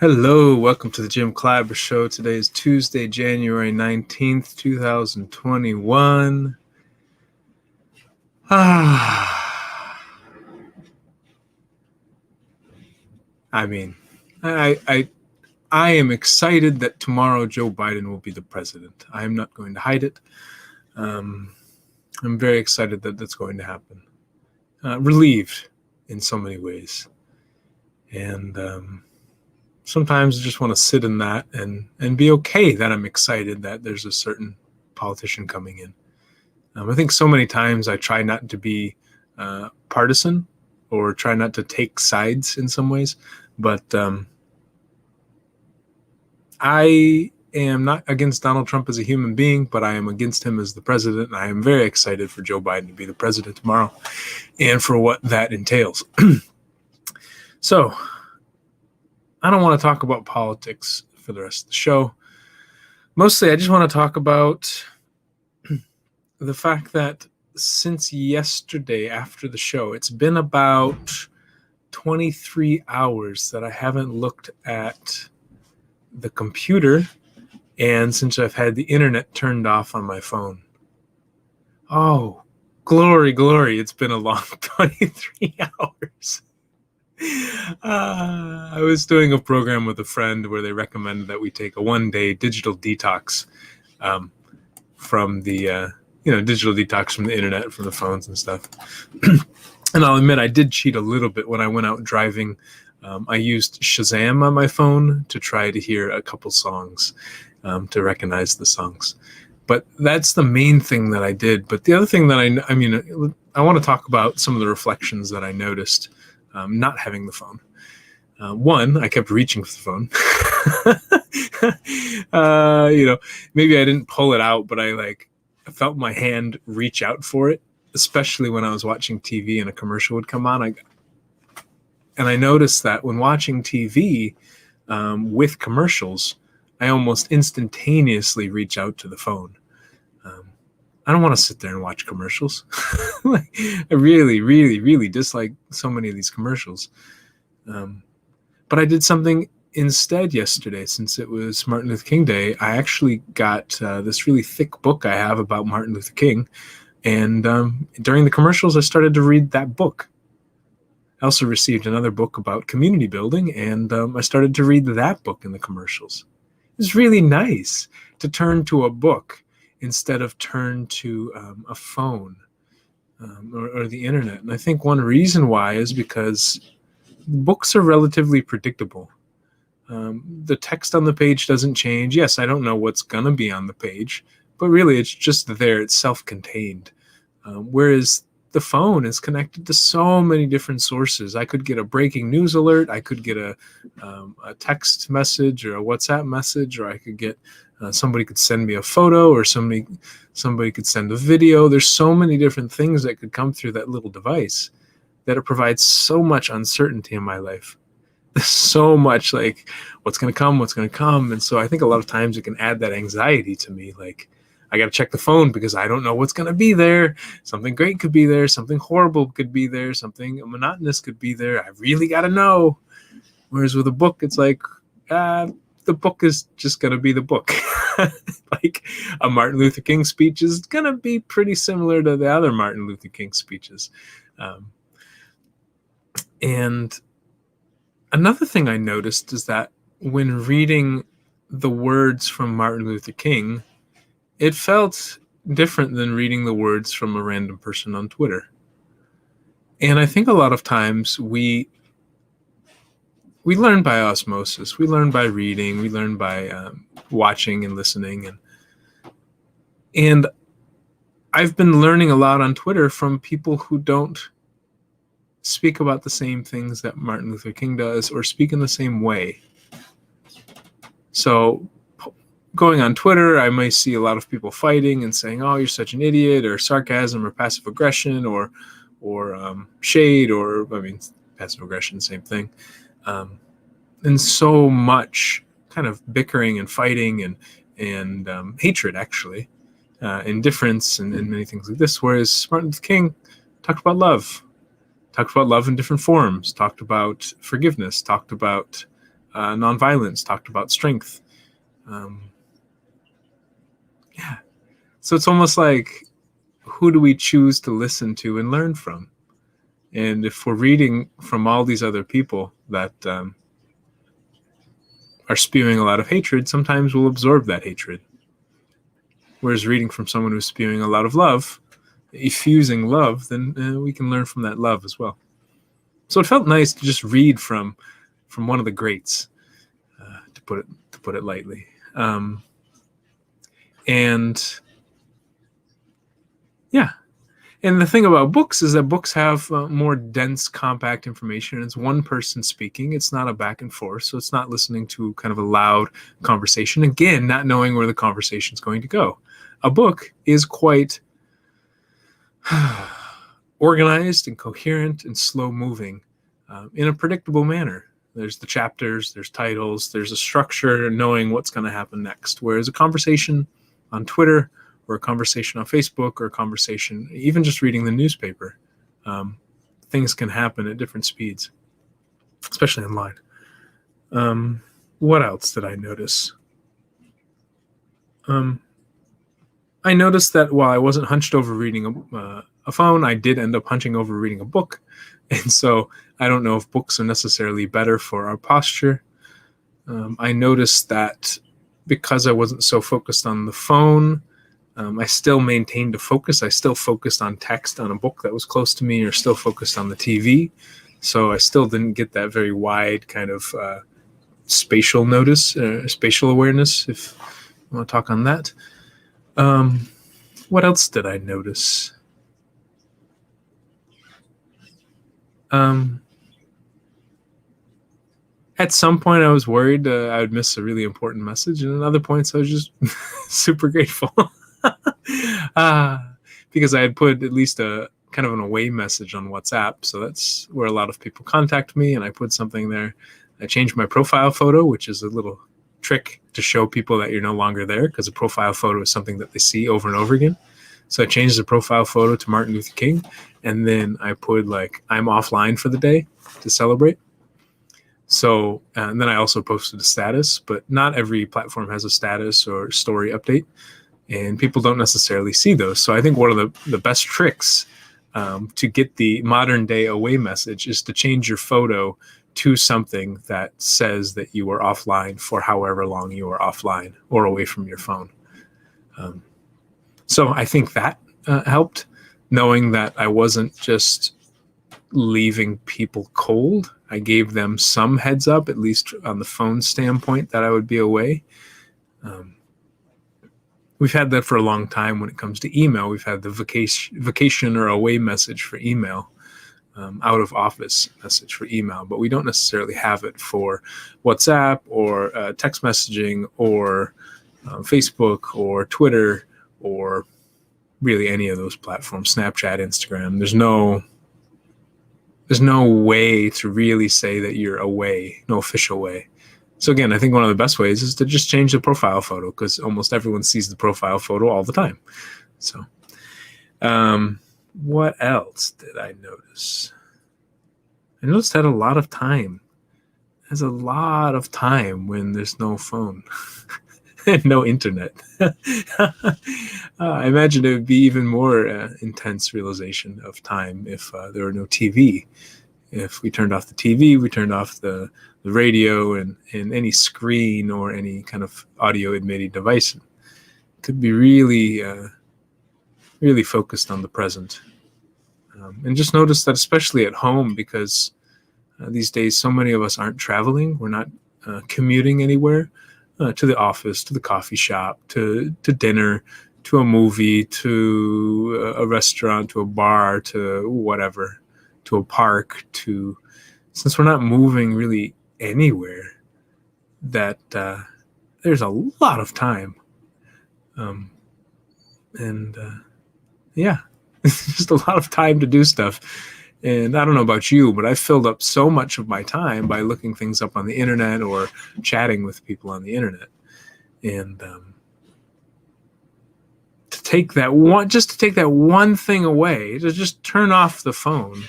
Hello, welcome to the Jim Kleiber Show. Today is Tuesday, January 19th, 2021. I mean, I am excited that tomorrow Joe Biden will be the president. I am not going to hide it. I'm very excited that that's going to happen. Relieved in so many ways. And sometimes I just want to sit in that and be okay that I'm excited that there's a certain politician coming in. I think so many times I try not to be partisan or try not to take sides in some ways, but I am not against Donald Trump as a human being, but I am against him as the president, and I am very excited for Joe Biden to be the president tomorrow and for what that entails. So, I don't want to talk about politics for the rest of the show. Mostly, I just want to talk about the fact that since yesterday after the show, it's been about 23 hours that I haven't looked at the computer, and since I've had the internet turned off on my phone. Oh, glory, glory. It's been a long 23 hours. I was doing a program with a friend where they recommended that we take a one-day digital detox from the, digital detox from the internet, from the phones and stuff. And I'll admit I did cheat a little bit when I went out driving. I used Shazam on my phone to try to hear a couple songs, to recognize the songs. But that's the main thing that I did. But the other thing that I want to talk about some of the reflections that I noticed not having the phone. One, I kept reaching for the phone. Maybe I didn't pull it out, but I felt my hand reach out for it, especially when I was watching TV and a commercial would come on. And I noticed that when watching TV with commercials, I almost instantaneously reach out to the phone. I don't want to sit there and watch commercials. I really, really, really dislike so many of these commercials. But I did something instead yesterday. Since it was Martin Luther King Day, I actually got this really thick book I have about Martin Luther King. And during the commercials, I started to read that book. I also received another book about community building, and I started to read that book in the commercials. It's really nice to turn to a book instead of turn to a phone or the internet. And I think one reason why is because books are relatively predictable. The text on the page doesn't change. Yes, I don't know what's going to be on the page, but really it's just there. It's self-contained. Whereas the phone is connected to so many different sources. I could get a breaking news alert. I could get a text message or a WhatsApp message, or I could get somebody could send me a photo, or somebody could send a video. There's so many different things that could come through that little device that it provides so much uncertainty in my life. There's so much what's going to come. And so I think a lot of times it can add that anxiety to me. I got to check the phone because I don't know what's going to be there. Something great could be there. Something horrible could be there. Something monotonous could be there. I really got to know. Whereas with a book, it's the book is just going to be the book. A Martin Luther King speech is going to be pretty similar to the other Martin Luther King speeches. And another thing I noticed is that when reading the words from Martin Luther King, it felt different than reading the words from a random person on Twitter. And I think a lot of times we learn by osmosis. We learn by reading. We learn by watching and listening. And I've been learning a lot on Twitter from people who don't speak about the same things that Martin Luther King does or speak in the same way. So going on Twitter, I may see a lot of people fighting and saying, "Oh, you're such an idiot," or sarcasm or passive aggression or shade, or passive aggression, same thing. And so much kind of bickering and fighting and hatred, actually, indifference and many things like this. Whereas Martin Luther King talked about love in different forms, talked about forgiveness, talked about nonviolence, talked about strength. Yeah. So it's almost like, who do we choose to listen to and learn from? And if we're reading from all these other people that are spewing a lot of hatred, sometimes we'll absorb that hatred. Whereas reading from someone who's spewing a lot of love, effusing love, then we can learn from that love as well. So it felt nice to just read from one of the greats, to put it lightly. And yeah. And the thing about books is that books have more dense, compact information. It's one person speaking. It's not a back and forth. So it's not listening to kind of a loud conversation. Again, not knowing where the conversation is going to go. A book is quite organized and coherent and slow moving in a predictable manner. There's the chapters, there's titles, there's a structure, knowing what's going to happen next. Whereas a conversation on Twitter, or a conversation on Facebook, or a conversation, even just reading the newspaper, things can happen at different speeds, especially online. What else did I notice? I noticed that while I wasn't hunched over reading a phone, I did end up hunching over reading a book. And so I don't know if books are necessarily better for our posture. I noticed that because I wasn't so focused on the phone, I still maintained a focus. I still focused on text on a book that was close to me, or still focused on the TV. So I still didn't get that very wide kind of spatial awareness, if you want to talk on that. What else did I notice? At some point, I was worried I would miss a really important message, and at other points, I was just super grateful. Because I had put at least a kind of an away message on WhatsApp. So that's where a lot of people contact me, and I put something there. I changed my profile photo, which is a little trick to show people that you're no longer there, because a profile photo is something that they see over and over again. So I changed the profile photo to Martin Luther King, and then I put like, I'm offline for the day to celebrate. So, and then I also posted a status, but not every platform has a status or story update, and people don't necessarily see those. So I think one of the best tricks to get the modern day away message is to change your photo to something that says that you were offline for however long you were offline or away from your phone. So I think that helped, knowing that I wasn't just leaving people cold. I gave them some heads up, at least on the phone standpoint, that I would be away. We've had that for a long time when it comes to email. We've had the vacation or away message for email, out of office message for email, but we don't necessarily have it for WhatsApp or text messaging or Facebook or Twitter or really any of those platforms, Snapchat, Instagram. There's no way to really say that you're away, no official way. So again, I think one of the best ways is to just change the profile photo, because almost everyone sees the profile photo all the time. So what else did I notice? I noticed I had a lot of time. There's a lot of time when there's no phone and no internet. I imagine it would be even more intense realization of time if there were no TV. If we turned off the TV, we turned off the radio and any screen or any kind of audio emitting device. It could be really, really focused on the present. And just notice that, especially at home, because these days so many of us aren't traveling. We're not commuting anywhere, to the office, to the coffee shop, to dinner, to a movie, to a restaurant, to a bar, to whatever, to a park, since we're not moving really anywhere, that there's a lot of time. Yeah, it's just a lot of time to do stuff. And I don't know about you, but I filled up so much of my time by looking things up on the internet or chatting with people on the internet. And to take that one thing away, to just turn off the phone,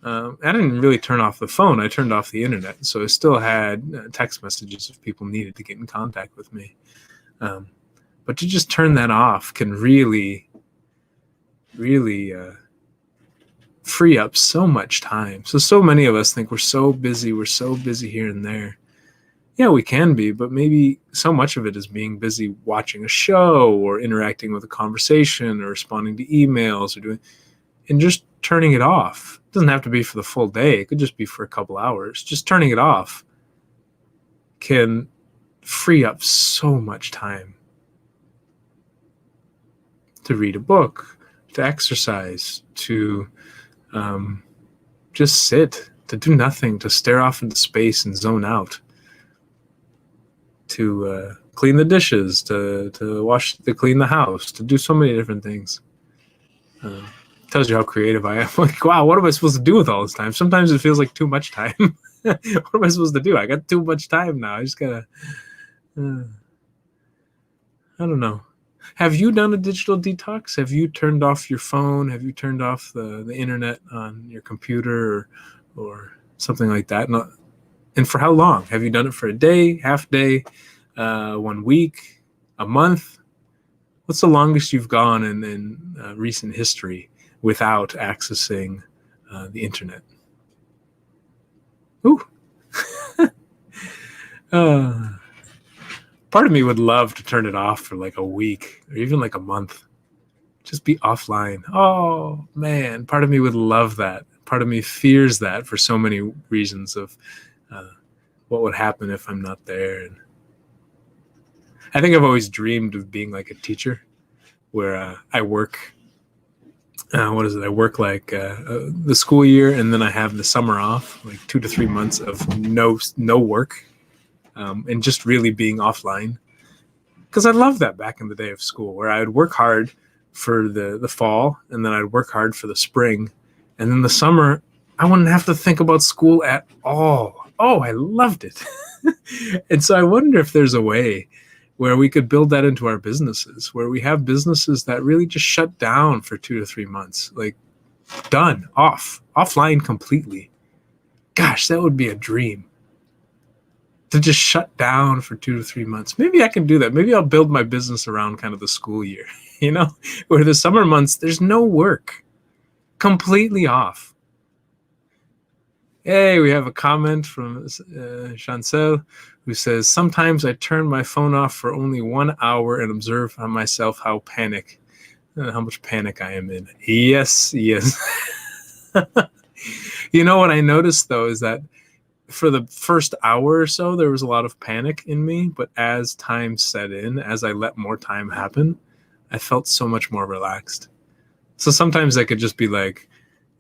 I didn't really turn off the phone. I turned off the internet. So I still had text messages if people needed to get in contact with me. But to just turn that off can really, really free up so much time. So many of us think we're so busy here and there. Yeah, we can be, but maybe so much of it is being busy watching a show or interacting with a conversation or responding to emails and just turning it off. It doesn't have to be for the full day. It could just be for a couple hours. Just turning it off can free up so much time to read a book, to exercise, to just sit, to do nothing, to stare off into space and zone out, to clean the dishes, to clean the house, to do so many different things. Tells you how creative I am. Like, wow, what am I supposed to do with all this time? Sometimes it feels like too much time. What am I supposed to do? I got too much time now. I just gotta, I don't know. Have you done a digital detox? Have you turned off your phone? Have you turned off the internet on your computer or something like that? And for how long? Have you done it for a day, half day, 1 week, a month? What's the longest you've gone in recent history without accessing the internet? Ooh. Part of me would love to turn it off for like a week or even like a month. Just be offline. Oh, man. Part of me would love that. Part of me fears that for so many reasons of what would happen if I'm not there. And I think I've always dreamed of being like a teacher where I work. I work like the school year, and then I have the summer off, like 2 to 3 months of no work, and just really being offline. Because I loved that back in the day of school, where I would work hard for the fall, and then I'd work hard for the spring, and then the summer I wouldn't have to think about school at all. Oh, I loved it. And so I wonder if there's a way where we could build that into our businesses, where we have businesses that really just shut down for 2 to 3 months, like done, offline completely. Gosh, that would be a dream. To just shut down for 2 to 3 months. Maybe I can do that. Maybe I'll build my business around kind of the school year, where the summer months, there's no work, completely off. Hey, we have a comment from Chancel, who says, sometimes I turn my phone off for only 1 hour and observe on myself how much panic I am in. Yes. What I noticed, though, is that for the first hour or so, there was a lot of panic in me. But as time set in, as I let more time happen, I felt so much more relaxed. So sometimes I could just be like,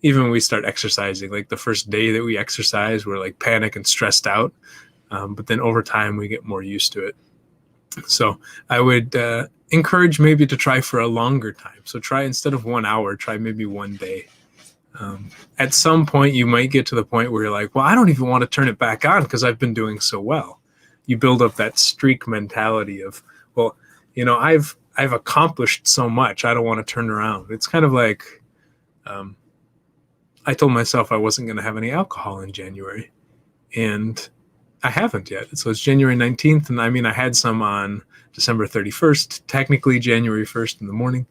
even when we start exercising, like the first day that we exercise, we're like panic and stressed out. But then over time, we get more used to it. So I would encourage maybe to try for a longer time. So try, instead of 1 hour, try maybe 1 day. At some point, you might get to the point where you're like, well, I don't even want to turn it back on because I've been doing so well. You build up that streak mentality of, well, I've accomplished so much. I don't want to turn around. It's kind of like, I told myself I wasn't going to have any alcohol in January, and I haven't yet. So it's January 19th, and I had some on December 31st, technically January 1st in the morning,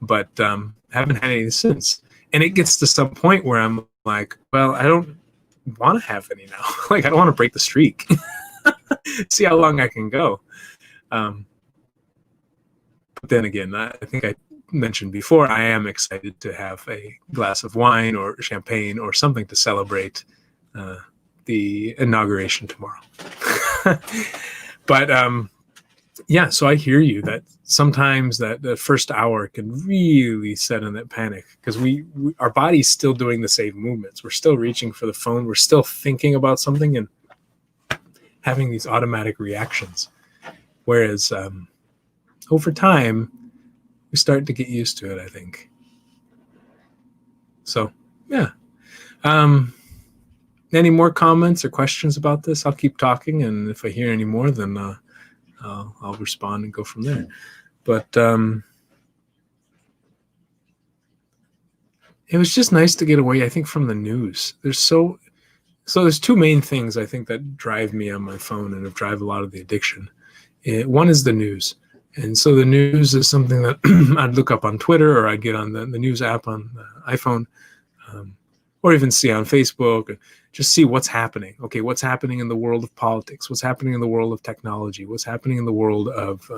but haven't had any since. And it gets to some point where I'm like, well, I don't want to have any now. Like, I don't want to break the streak. See how long I can go. But then again, I think I mentioned before, I am excited to have a glass of wine or champagne or something to celebrate the inauguration tomorrow. But yeah, so I hear you that sometimes that the first hour can really set in that panic because our body's still doing the same movements. We're still reaching for the phone. We're still thinking about something and having these automatic reactions. Whereas over time, we start to get used to it, I think. So, yeah. Any more comments or questions about this? I'll keep talking, and if I hear any more, then I'll respond and go from there. But it was just nice to get away, I think, from the news. There's two main things I think that drive me on my phone and have drive a lot of the addiction. One is the news. And so the news is something that I'd look up on Twitter, or I'd get on the news app on the iPhone, or even see on Facebook, just see what's happening. Okay, what's happening in the world of politics? What's happening in the world of technology? What's happening in the world of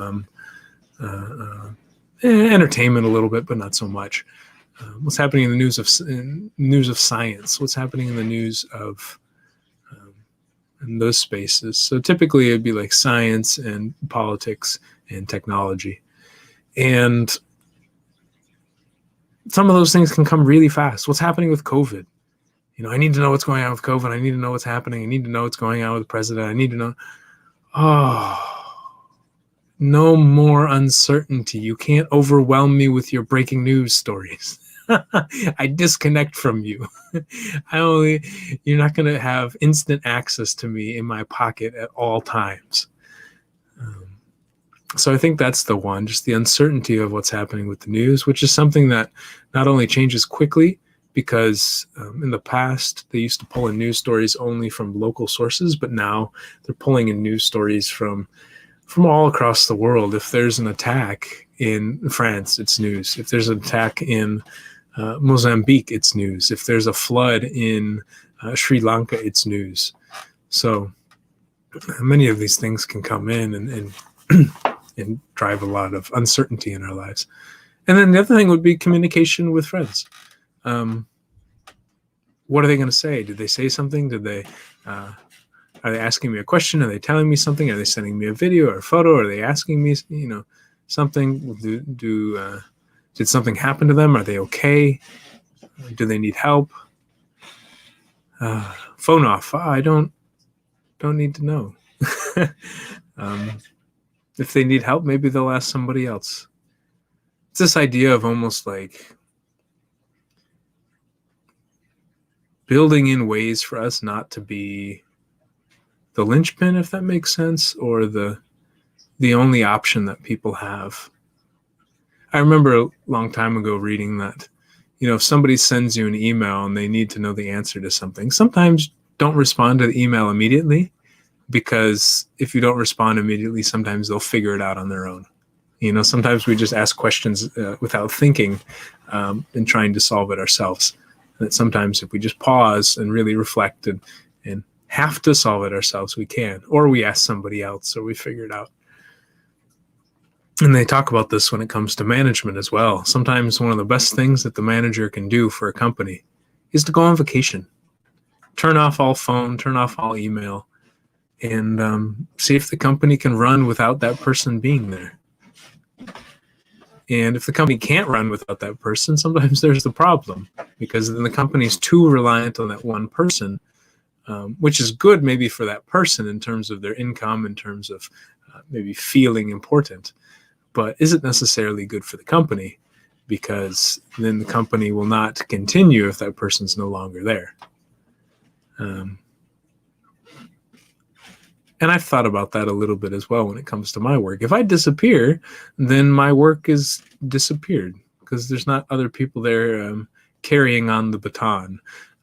entertainment a little bit, but not so much. What's happening in the news of science? What's happening in the news of in those spaces? So typically it'd be like science and politics and technology. And some of those things can come really fast. What's happening with COVID? I need to know what's going on with COVID. I need to know what's happening. I need to know what's going on with the president. I need to know. Oh, no more uncertainty. You can't overwhelm me with your breaking news stories. I disconnect from you. You're not going to have instant access to me in my pocket at all times. So I think that's the one, just the uncertainty of what's happening with the news, which is something that not only changes quickly, because in the past they used to pull in news stories only from local sources, but now they're pulling in news stories from all across the world. If there's an attack in France, it's news. If there's an attack in Mozambique, it's news. If there's a flood in Sri Lanka, it's news. So many of these things can come in and drive a lot of uncertainty in our lives. And then the other thing would be communication with friends. What are they going to say? Did they say something? Are they asking me a question? Are they telling me something? Are they sending me a video or a photo? Are they asking me, something? Did something happen to them? Are they okay? Do they need help? Phone off. I don't need to know. If they need help, maybe they'll ask somebody else. It's this idea of almost like building in ways for us not to be the linchpin, if that makes sense, or the only option that people have. I remember a long time ago reading that, if somebody sends you an email and they need to know the answer to something, sometimes don't respond to the email immediately, because if you don't respond immediately, sometimes they'll figure it out on their own. Sometimes we just ask questions without thinking and trying to solve it ourselves. And that sometimes if we just pause and really reflect and have to solve it ourselves, we can, or we ask somebody else, or we figure it out. And they talk about this when it comes to management as well. Sometimes one of the best things that the manager can do for a company is to go on vacation. Turn off all phone, turn off all email, and see if the company can run without that person being there. And if the company can't run without that person, sometimes there's the problem, because then the company's too reliant on that one person, which is good maybe for that person in terms of their income, in terms of maybe feeling important, but isn't necessarily good for the company, because then the company will not continue if that person's no longer there. And I've thought about that a little bit as well when it comes to my work. If I disappear, then my work is disappeared, because there's not other people there carrying on the baton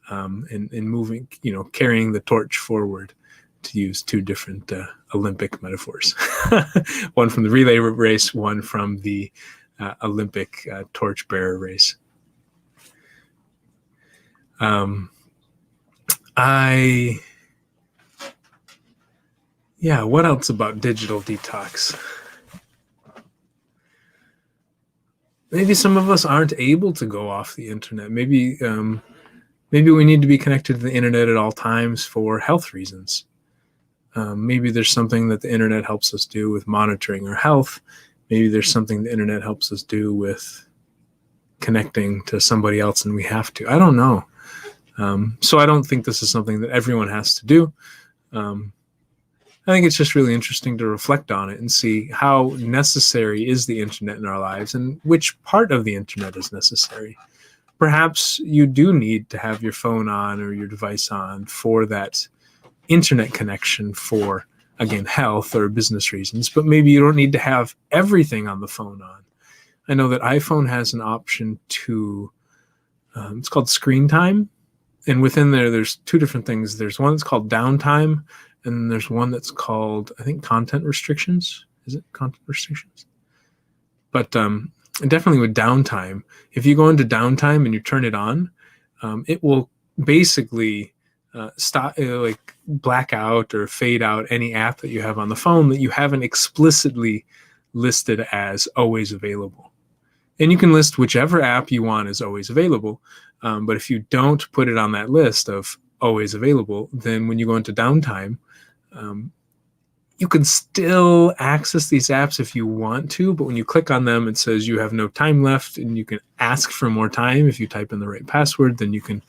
and moving, carrying the torch forward, to use two different Olympic metaphors. One from the relay race, one from the Olympic torchbearer race. What else about digital detox? Maybe some of us aren't able to go off the internet. Maybe we need to be connected to the internet at all times for health reasons. Maybe there's something that the internet helps us do with monitoring our health. Maybe there's something the internet helps us do with connecting to somebody else and we have to. I don't know. So I don't think this is something that everyone has to do. I think it's just really interesting to reflect on it and see how necessary is the internet in our lives and which part of the internet is necessary. Perhaps you do need to have your phone on or your device on for that internet connection for, again, health or business reasons, but maybe you don't need to have everything on the phone on. I know that iPhone has an option to It's called Screen Time. And within there's two different things. There's one that's called Downtime, and then there's one that's called, I think, Content Restrictions. Is it Content Restrictions? But definitely with Downtime, if you go into Downtime and you turn it on, it will basically stop, like black out or fade out any app that you have on the phone that you haven't explicitly listed as always available. And you can list whichever app you want as always available. But if you don't put it on that list of always available, then when you go into Downtime, you can still access these apps if you want to, but when you click on them, it says you have no time left, and you can ask for more time. If you type in the right password, then you can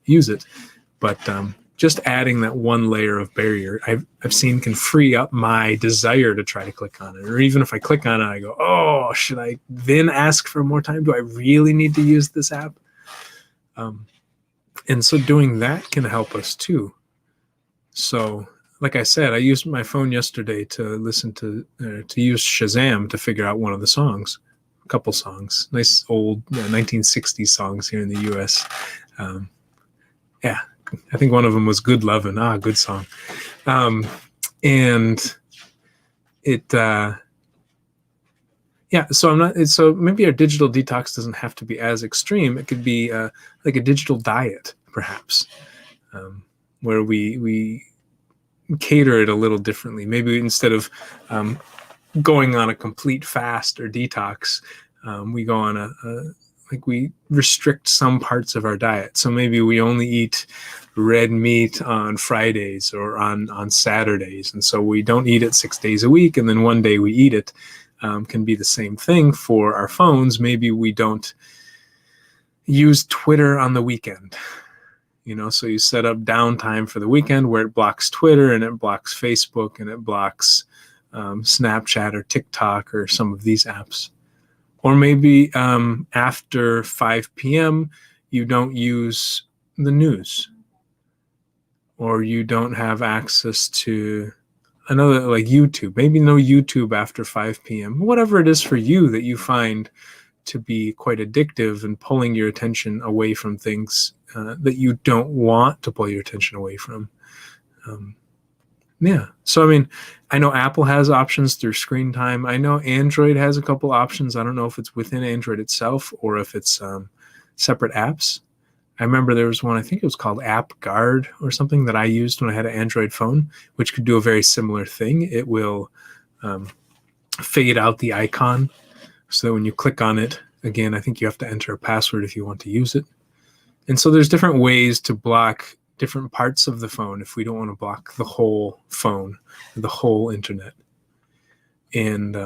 use it. But just adding that one layer of barrier, I've seen can free up my desire to try to click on it. Or even if I click on it, I go, oh, should I then ask for more time? Do I really need to use this app? And so doing that can help us too. So like I said, I used my phone yesterday to listen to use Shazam to figure out one of the songs, a couple songs, nice old 1960s songs here in the U.S. Yeah, I think one of them was "Good Lovin'." Good song. And it, yeah. So I'm not. So maybe our digital detox doesn't have to be as extreme. It could be like a digital diet, perhaps, where we cater it a little differently. Maybe instead of going on a complete fast or detox, we go on we restrict some parts of our diet. So maybe we only eat red meat on Fridays or on Saturdays. And so we don't eat it 6 days a week. And then one day we eat it. Can be the same thing for our phones. Maybe we don't use Twitter on the weekend. So you set up Downtime for the weekend where it blocks Twitter and it blocks Facebook and it blocks Snapchat or TikTok or some of these apps. Or maybe after 5 p.m., you don't use the news, or you don't have access to another, like YouTube. Maybe no YouTube after 5 p.m. Whatever it is for you that you find to be quite addictive and pulling your attention away from things that you don't want to pull your attention away from. Yeah. So, I mean, I know Apple has options through Screen Time. I know Android has a couple options. I don't know if it's within Android itself or if it's separate apps. I remember there was one, I think it was called App Guard or something that I used when I had an Android phone, which could do a very similar thing. It will fade out the icon. So that when you click on it, again, I think you have to enter a password if you want to use it. And so there's different ways to block different parts of the phone if we don't want to block the whole phone, the whole internet. And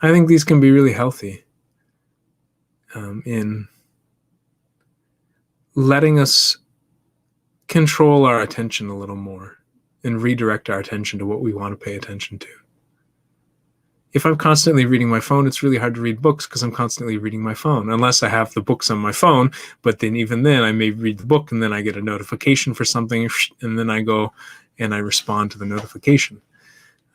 I think these can be really healthy in letting us control our attention a little more and redirect our attention to what we want to pay attention to. If I'm constantly reading my phone, it's really hard to read books because I'm constantly reading my phone, unless I have the books on my phone. But then even then, I may read the book and then I get a notification for something, and then I go and I respond to the notification.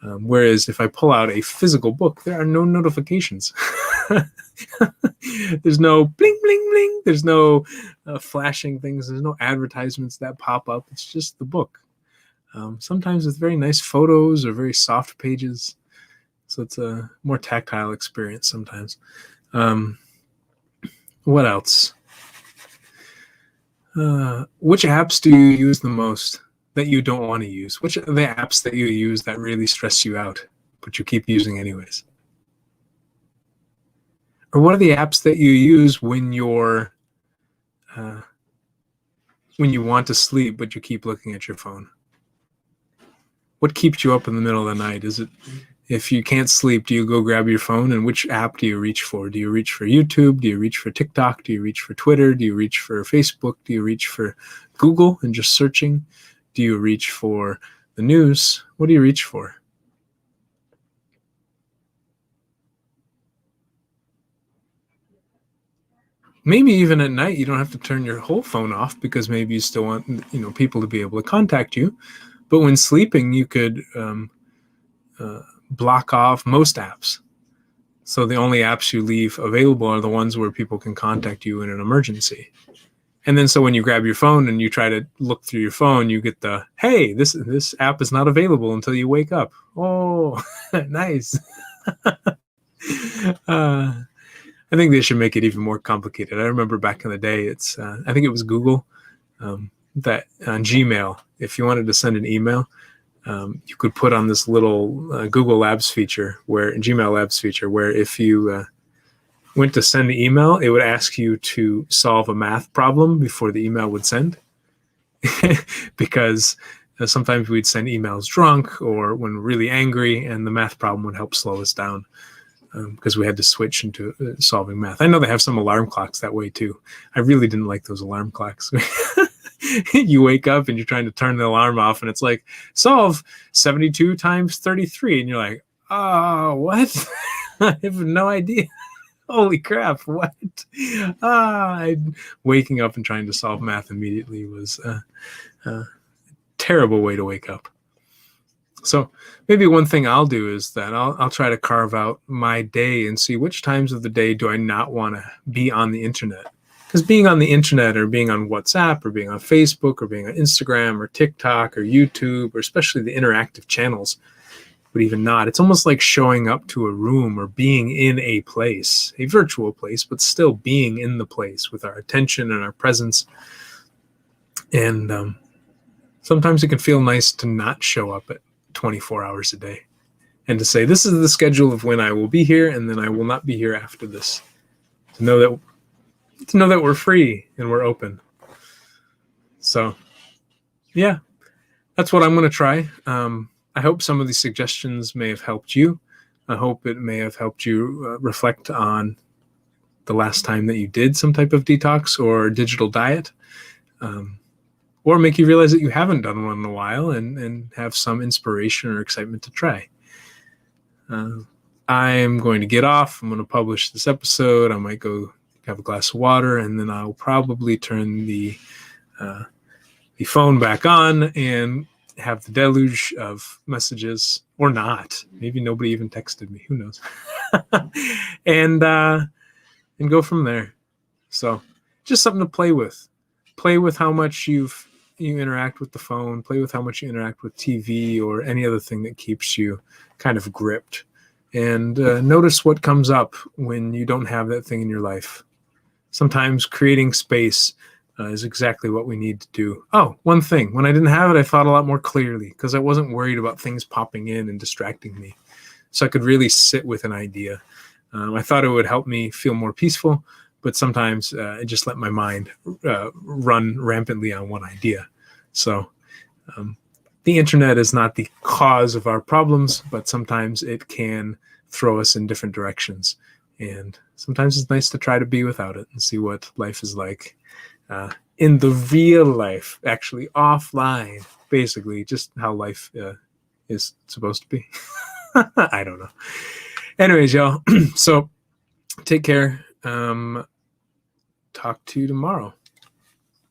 Whereas if I pull out a physical book, there are no notifications. There's no bling, bling, bling. There's no flashing things. There's no advertisements that pop up. It's just the book. Sometimes with very nice photos or very soft pages. So it's a more tactile experience sometimes. What else? Which apps do you use the most that you don't want to use? Which are the apps that you use that really stress you out, but you keep using anyways? Or what are the apps that you use when you're when you want to sleep, but you keep looking at your phone? What keeps you up in the middle of the night? Is it, if you can't sleep, do you go grab your phone, and which app do you reach for? Do you reach for YouTube? Do you reach for TikTok? Do you reach for Twitter? Do you reach for Facebook? Do you reach for Google and just searching? Do you reach for the news? What do you reach for? Maybe even at night, you don't have to turn your whole phone off because maybe you still want, people to be able to contact you. But when sleeping, you could block off most apps. So the only apps you leave available are the ones where people can contact you in an emergency. And then so when you grab your phone and you try to look through your phone, you get the, hey, this app is not available until you wake up. Oh, nice. I think they should make it even more complicated. I remember back in the day, I think it was Google, that on Gmail, if you wanted to send an email, you could put on this little Google Labs feature, Gmail Labs feature, where if you went to send the email, it would ask you to solve a math problem before the email would send. Because sometimes we'd send emails drunk or when really angry, and the math problem would help slow us down. Because we had to switch into solving math. I know they have some alarm clocks that way too. I really didn't like those alarm clocks. You wake up and you're trying to turn the alarm off, and it's like, solve 72 times 33. And you're like, oh, what? I have no idea. Holy crap, what? Waking up and trying to solve math immediately was a terrible way to wake up. So maybe one thing I'll do is that I'll try to carve out my day and see which times of the day do I not want to be on the internet. Because being on the internet or being on WhatsApp or being on Facebook or being on Instagram or TikTok or YouTube, or especially the interactive channels, but even not, it's almost like showing up to a room or being in a place, a virtual place, but still being in the place with our attention and our presence. And sometimes it can feel nice to not show up at 24 hours a day and to say, this is the schedule of when I will be here, and then I will not be here after this. To know that we're free and we're open. So yeah, that's what I'm going to try. I hope some of these suggestions may have helped you. I hope it may have helped you reflect on the last time that you did some type of detox or digital diet. Or make you realize that you haven't done one in a while and have some inspiration or excitement to try. I'm going to get off. I'm going to publish this episode. I might go have a glass of water, and then I'll probably turn the phone back on and have the deluge of messages, or not. Maybe nobody even texted me. Who knows? and go from there. So just something to play with. Play with how much you interact with the phone, play with how much you interact with TV or any other thing that keeps you kind of gripped. And notice what comes up when you don't have that thing in your life. Sometimes creating space is exactly what we need to do. Oh, one thing. When I didn't have it, I thought a lot more clearly because I wasn't worried about things popping in and distracting me. So I could really sit with an idea. I thought it would help me feel more peaceful, but sometimes I just let my mind run rampantly on one idea. So the internet is not the cause of our problems, but sometimes it can throw us in different directions. And sometimes it's nice to try to be without it and see what life is like in the real life, actually offline, basically just how life is supposed to be. I don't know. Anyways, y'all, so take care. Talk to you tomorrow.